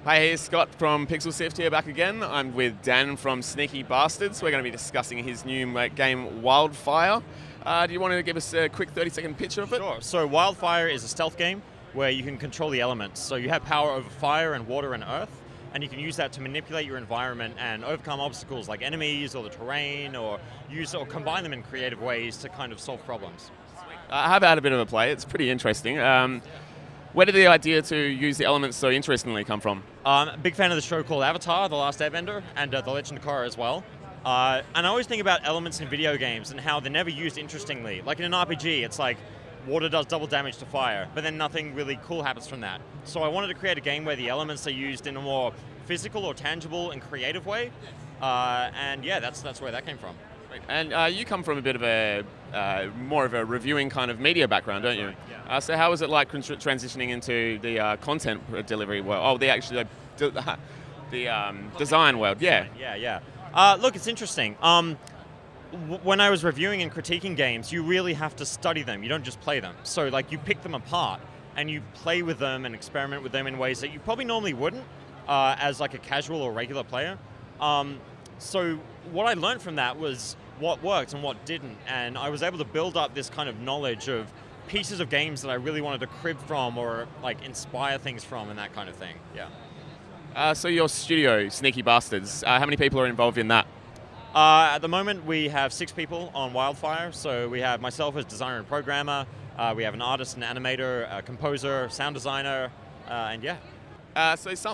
Hi, here's Scott from PAXELSIFT here back again. I'm with Dan from Sneaky Bastards. We're going to be discussing his new game, Wildfire. Do you want to give us a quick 30-second pitch of it? Sure. So Wildfire is a stealth game where you can control the elements. So you have power over fire and water and earth, and you can use that to manipulate your environment and overcome obstacles like enemies or the terrain, or use or combine them in creative ways to kind of solve problems. I have had a bit of a play. It's pretty interesting. Where did the idea to use the elements so interestingly come from? Big fan of the show called Avatar, The Last Airbender, and The Legend of Korra as well. And I always think about elements in video games and how they're never used interestingly. Like in an RPG, it's like water does double damage to fire, but then nothing really cool happens from that. So I wanted to create a game where the elements are used in a more physical or tangible and creative way. And yeah, that's where that came from. And you come from a bit of a more of a reviewing kind of media background, don't you? Yeah. So how was it like transitioning into the content delivery world? Oh, the design world. Yeah. Yeah. Look, it's interesting. When I was reviewing and critiquing games, you really have to study them. You don't just play them. So like you pick them apart and you play with them and experiment with them in ways that you probably normally wouldn't as like a casual or regular player. So what I learned from that was what worked and what didn't, and I was able to build up this kind of knowledge of pieces of games that I really wanted to crib from or like inspire things from and that kind of thing. Yeah. So your studio, Sneaky Bastards, how many people are involved in that? At the moment, we have 6 people on Wildfire. So we have myself as designer and programmer. We have an artist and animator, a composer, sound designer, and yeah.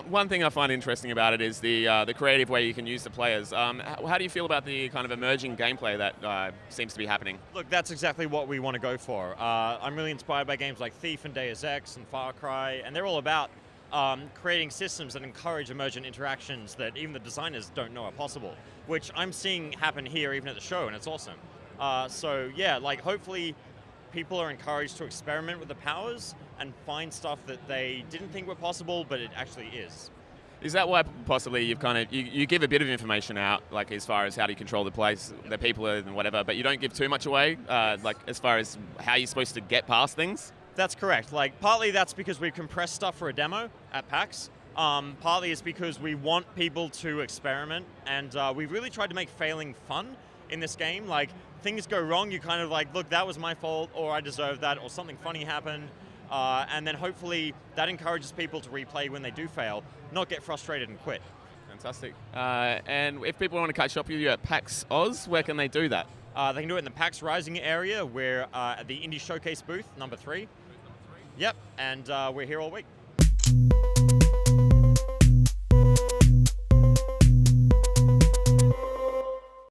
One thing I find interesting about it is the creative way you can use the players. How do you feel about the kind of emerging gameplay that seems to be happening? Look, that's exactly what we want to go for. I'm really inspired by games like Thief and Deus Ex and Far Cry, and they're all about creating systems that encourage emergent interactions that even the designers don't know are possible, which I'm seeing happen here even at the show, and it's awesome. So yeah, like hopefully people are encouraged to experiment with the powers and find stuff that they didn't think were possible, but it actually is. Is that why possibly you've kind of you give a bit of information out, like as far as how do you control the place, the people and whatever, but you don't give too much away, like as far as how you're supposed to get past things? That's correct. Like partly that's because we've compressed stuff for a demo at PAX. Partly it's because we want people to experiment, and we've really tried to make failing fun in this game. Like things go wrong, you kind of like, look, that was my fault, or I deserve that, or something funny happened. And then hopefully that encourages people to replay when they do fail, not get frustrated and quit. Fantastic. And if people want to catch up with you at PAX Oz, where can they do that? They can do it in the PAX Rising area. We're at the Indie Showcase booth, number 3. Yep, and we're here all week.